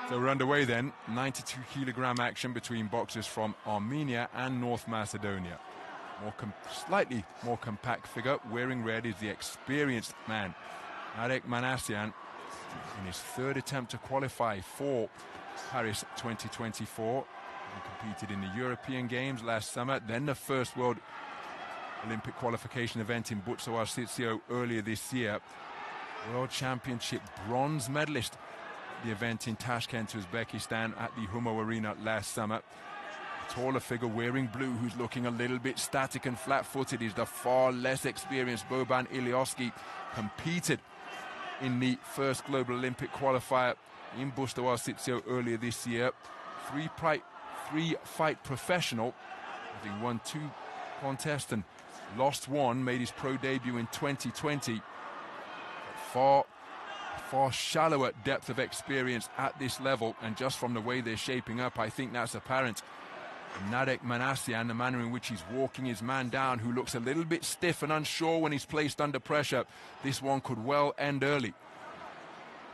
So we're underway then. 92-kilogram action between boxers from Armenia and North Macedonia. Slightly more compact figure, wearing red, is the experienced man, Narek Manasyan, in his third attempt to qualify for Paris 2024. He competed in the European Games last summer, then the first World Olympic qualification event in Bucharest earlier this year. World Championship bronze medalist at the event in Tashkent, Uzbekistan at the Humo Arena last summer. A taller figure wearing blue who's looking a little bit static and flat-footed is the far less experienced Boban Ilioski. Competed in the first Global Olympic qualifier in Bucharest earlier this year. Three-fight professional, having won 2 contests and lost 1, made his pro debut in 2020. Far shallower depth of experience at this level, and just from the way they're shaping up, I think that's apparent. Narek Manasyan, the manner in which he's walking his man down, who looks a little bit stiff and unsure when he's placed under pressure. This one could well end early,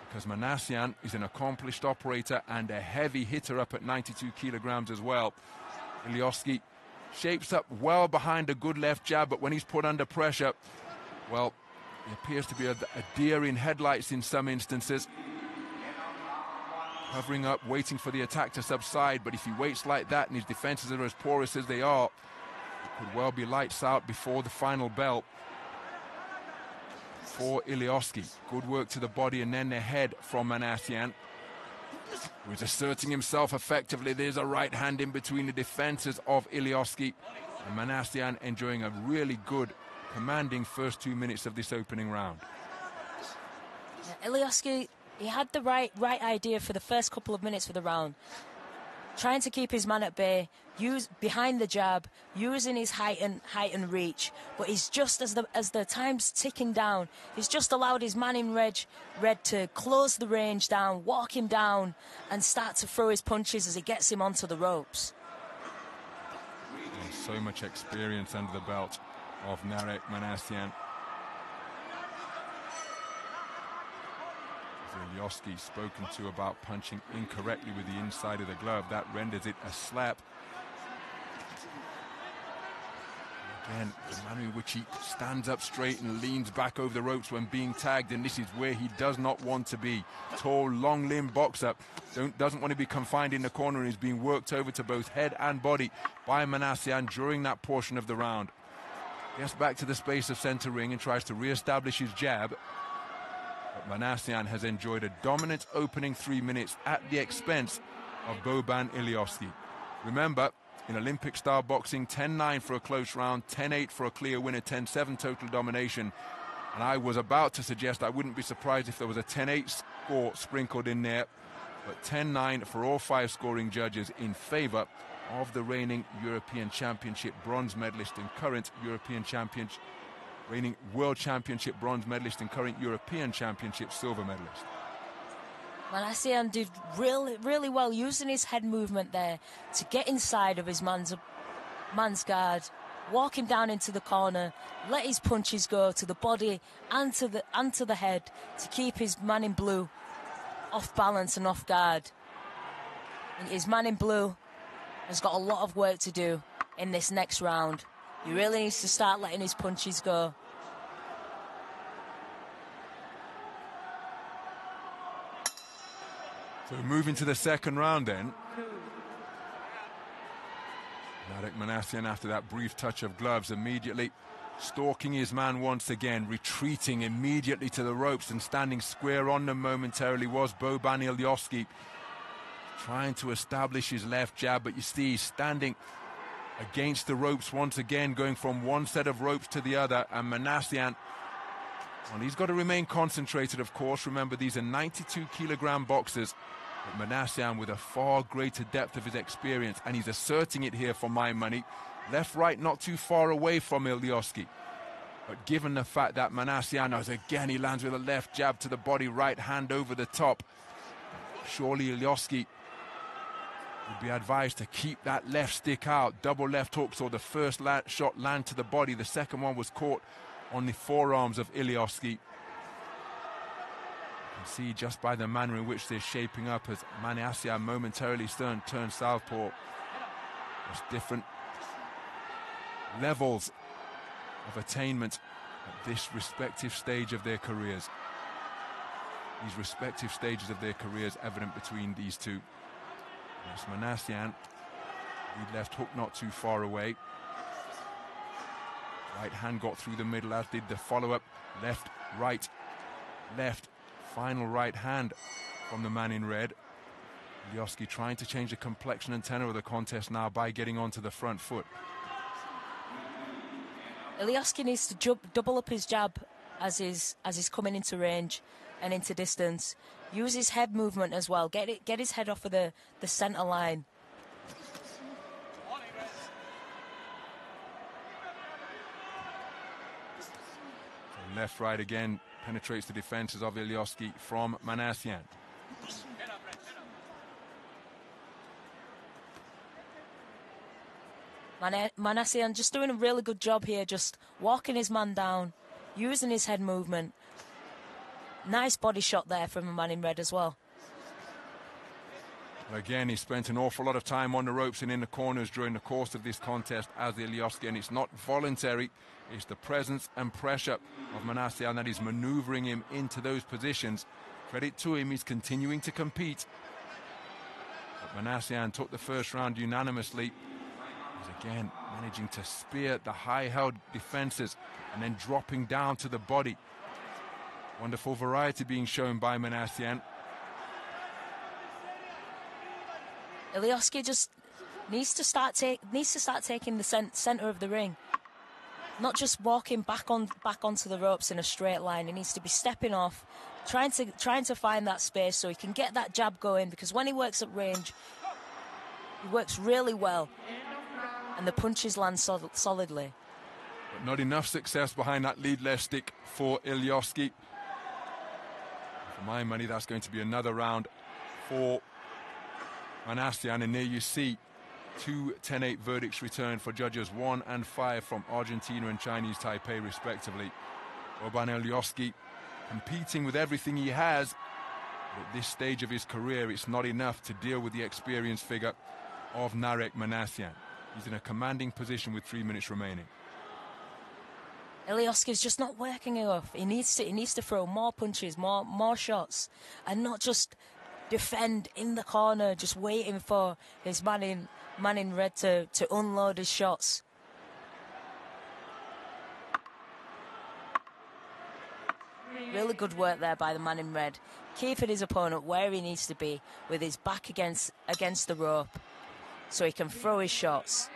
because Manasyan is an accomplished operator and a heavy hitter up at 92 kilograms as well. Ilioski shapes up well behind a good left jab, but when he's put under pressure, well, he appears to be a deer in headlights in some instances. Hovering up, waiting for the attack to subside, but if he waits like that and his defenses are as porous as they are, it could well be lights out before the final bell for Ilioski. Good work to the body and then the head from Manasyan, who's asserting himself effectively. There's a right hand in between the defenses of Ilioski, and Manasyan enjoying a really good, commanding first 2 minutes of this opening round. Yeah, Ilioski, he had the right idea for the first couple of minutes of the round. Trying to keep his man at bay, behind the jab, using his height and reach. But he's just, as the time's ticking down, he's just allowed his man in red to close the range down, walk him down, and start to throw his punches as he gets him onto the ropes. And so much experience under the belt of Narek Manasyan. Ilioski spoken to about punching incorrectly with the inside of the glove. That renders it a slap. Again, the manner in which he stands up straight and leans back over the ropes when being tagged, and this is where he does not want to be. Tall, long-limbed boxer, doesn't want to be confined in the corner, and is being worked over to both head and body by Manasyan during that portion of the round. Gets back to the space of center ring and tries to re-establish his jab. But Manasyan has enjoyed a dominant opening 3 minutes at the expense of Boban Ilioski. Remember, in Olympic-style boxing, 10-9 for a close round, 10-8 for a clear winner, 10-7 total domination. And I was about to suggest I wouldn't be surprised if there was a 10-8 score sprinkled in there. But 10-9 for all 5 scoring judges in favor of the reigning European Championship bronze medalist and current reigning World Championship bronze medalist and current European Championship silver medalist. Manasyan did really well using his head movement there to get inside of his man's guard, walk him down into the corner, let his punches go to the body and to the head to keep his man in blue off balance and off guard. And his man in blue has got a lot of work to do in this next round. He really needs to start letting his punches go. So moving to the second round then. Narek Manasyan, after that brief touch of gloves, immediately stalking his man once again, retreating immediately to the ropes and standing square on them momentarily was Boban Ilioski. Trying to establish his left jab, but you see he's standing against the ropes once again, going from one set of ropes to the other, and Manasyan, well, he's got to remain concentrated, of course. Remember, these are 92-kilogram boxers, but Manasyan with a far greater depth of his experience, and he's asserting it here for my money. Left, right, not too far away from Ilioski. But given the fact that Manasyan, as again he lands with a left jab to the body, right hand over the top, surely Ilioski would be advised to keep that left stick out. Double left hook, saw the first shot land to the body. The second one was caught on the forearms of Ilioski. You can See just by the manner in which they're shaping up as Manasyan momentarily turns southpaw. There's different levels of attainment at this respective stage of their careers. These respective stages of their careers evident between these two. Yes, Manasyan, lead left hook not too far away. Right hand got through the middle, as did the follow-up. Left, right, left. Final right hand from the man in red. Ilioski trying to change the complexion and tenor of the contest now by getting onto the front foot. Ilioski needs to double up his jab as he's coming into range and into distance. Use his head movement as well. Get his head off of the centre line. So left, right again penetrates the defences of Ilioski from Manasyan. Manasyan just doing a really good job here, just walking his man down, using his head movement. Nice body shot there from the man in red as well. Again, he spent an awful lot of time on the ropes and in the corners during the course of this contest as Ilioski, and it's not voluntary. It's the presence and pressure of Manasyan that is manoeuvring him into those positions. Credit to him, he's continuing to compete. But Manasyan took the first round unanimously. He's again managing to spear the high-held defences and then dropping down to the body. Wonderful variety being shown by Manasyan. Ilioski just needs to start taking the centre of the ring, not just walking back onto the ropes in a straight line. He needs to be stepping off, trying to find that space so he can get that jab going. Because when he works at range, he works really well, and the punches land solidly. But not enough success behind that lead left stick for Ilioski. For my money, that's going to be another round for Manasyan, and there you see 2 10-8 verdicts returned for judges 1 and 5 from Argentina and Chinese Taipei respectively. Boban Ilioski competing with everything he has. But at this stage of his career, it's not enough to deal with the experienced figure of Narek Manasyan. He's in a commanding position with 3 minutes remaining. Ilioski's just not working enough. He needs to throw more punches, more shots, and not just defend in the corner, just waiting for his man in red to unload his shots. Really good work there by the man in red, keeping his opponent where he needs to be with his back against the rope so he can throw his shots.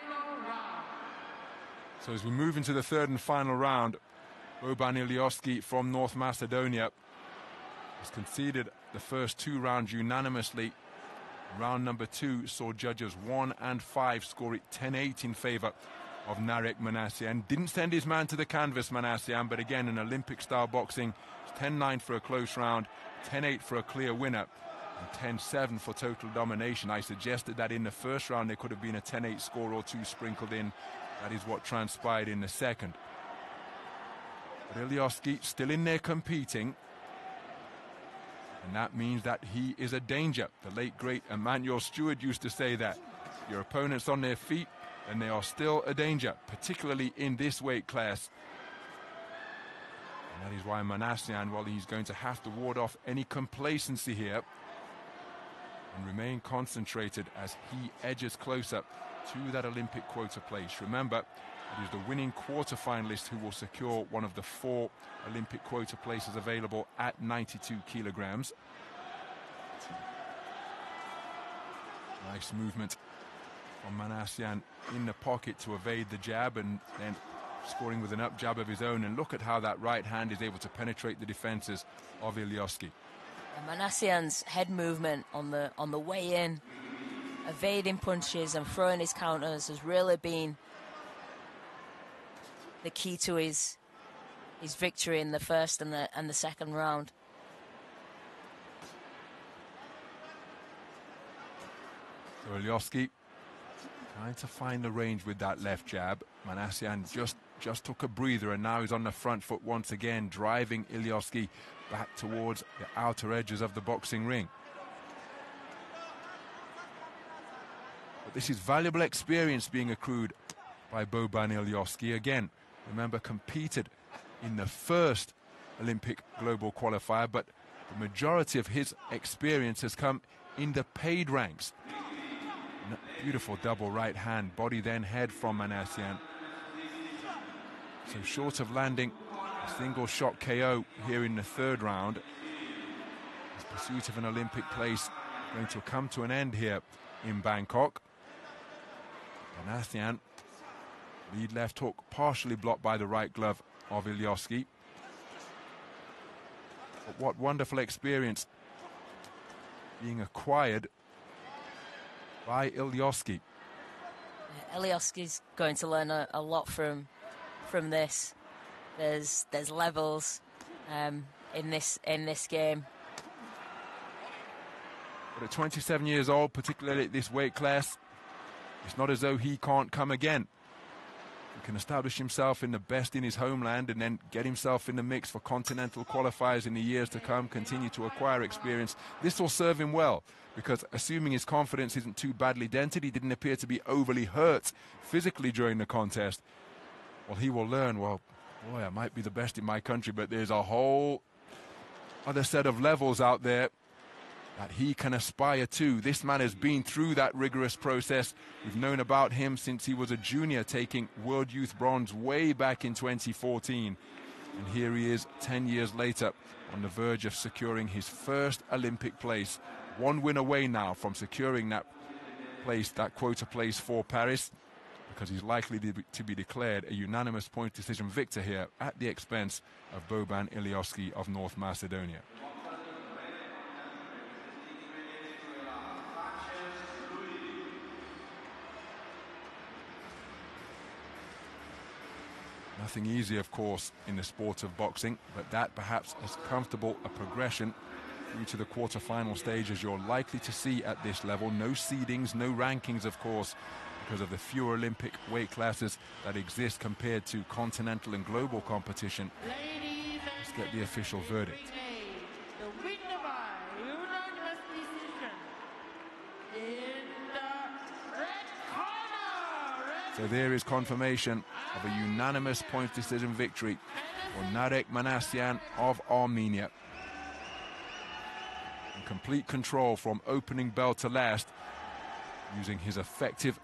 So as we move into the third and final round, Boban Ilioski from North Macedonia has conceded the first 2 rounds unanimously. Round number 2 saw judges 1 and 5 score it 10-8 in favour of Narek Manasyan. Didn't send his man to the canvas, Manasyan, but again in Olympic-style boxing, 10-9 for a close round, 10-8 for a clear winner, and 10-7 for total domination. I suggested that in the first round there could have been a 10-8 score or 2 sprinkled in. That is what transpired in the second. But Ilioski still in there competing, and that means that he is a danger. The late, great Emmanuel Stewart used to say that. Your opponent's on their feet, and they are still a danger, particularly in this weight class. And that is why Manasyan, well, he's going to have to ward off any complacency here and remain concentrated as he edges closer to that Olympic quota place. Remember, it is the winning quarter-finalist who will secure one of the 4 Olympic quota places available at 92 kilograms. Nice movement from Manasyan in the pocket to evade the jab and then scoring with an up jab of his own. And look at how that right hand is able to penetrate the defenses of Ilioski. Manasyan's head movement on the way in, evading punches and throwing his counters, has really been the key to his victory in the first and the second round. So Ilioski trying to find the range with that left jab. Manasyan just just took a breather, and now he's on the front foot once again, driving Ilioski back towards the outer edges of the boxing ring. But this is valuable experience being accrued by Boban Ilioski. Again, remember, competed in the first Olympic global qualifier, but the majority of his experience has come in the paid ranks. Beautiful double right hand, body then head from Manasyan. So short of landing a single shot KO here in the third round, his pursuit of an Olympic place going to come to an end here in Bangkok. Manasyan, lead left hook partially blocked by the right glove of Ilioski. But what wonderful experience being acquired by Ilioski. Yeah, Ilioski's going to learn a lot from this. There's levels in this game. But at 27 years old, particularly at this weight class, it's not as though he can't come again. He can establish himself in the best in his homeland and then get himself in the mix for continental qualifiers in the years to come, continue to acquire experience. This will serve him well, because assuming his confidence isn't too badly dented, he didn't appear to be overly hurt physically during the contest. Well, he will learn, well, boy, I might be the best in my country, but there's a whole other set of levels out there that he can aspire to. This man has been through that rigorous process. We've known about him since he was a junior, taking World Youth Bronze way back in 2014. And here he is 10 years later, on the verge of securing his first Olympic place. One win away now from securing that place, that quota place for Paris, because he's likely to be declared a unanimous point decision victor here at the expense of Boban Ilioski of North Macedonia. Nothing easy, of course, in the sport of boxing, but that perhaps as comfortable a progression through to the quarter-final stage as you're likely to see at this level. No seedings, no rankings, of course, because of the fewer Olympic weight classes that exist compared to continental and global competition. Let's get the official verdict. The winner by unanimous decision in the red corner. So there is confirmation of a unanimous points decision victory for Narek Manasyan of Armenia. In complete control from opening bell to last, using his effective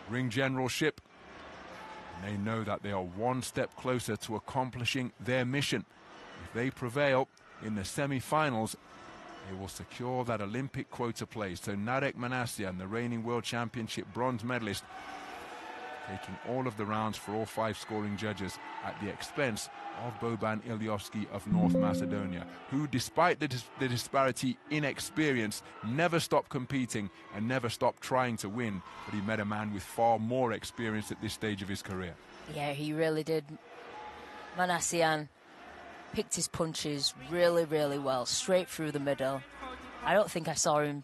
ring generalship. And they know that they are one step closer to accomplishing their mission. If they prevail in the semi-finals, they will secure that Olympic quota place. So Narek Manasyan, the reigning World Championship bronze medalist, taking all of the rounds for all 5 scoring judges at the expense of Boban Ilioski of North Macedonia, who, despite the disparity in experience, never stopped competing and never stopped trying to win. But he met a man with far more experience at this stage of his career. Yeah, he really did. Manasyan picked his punches really, really well, straight through the middle. I don't think I saw him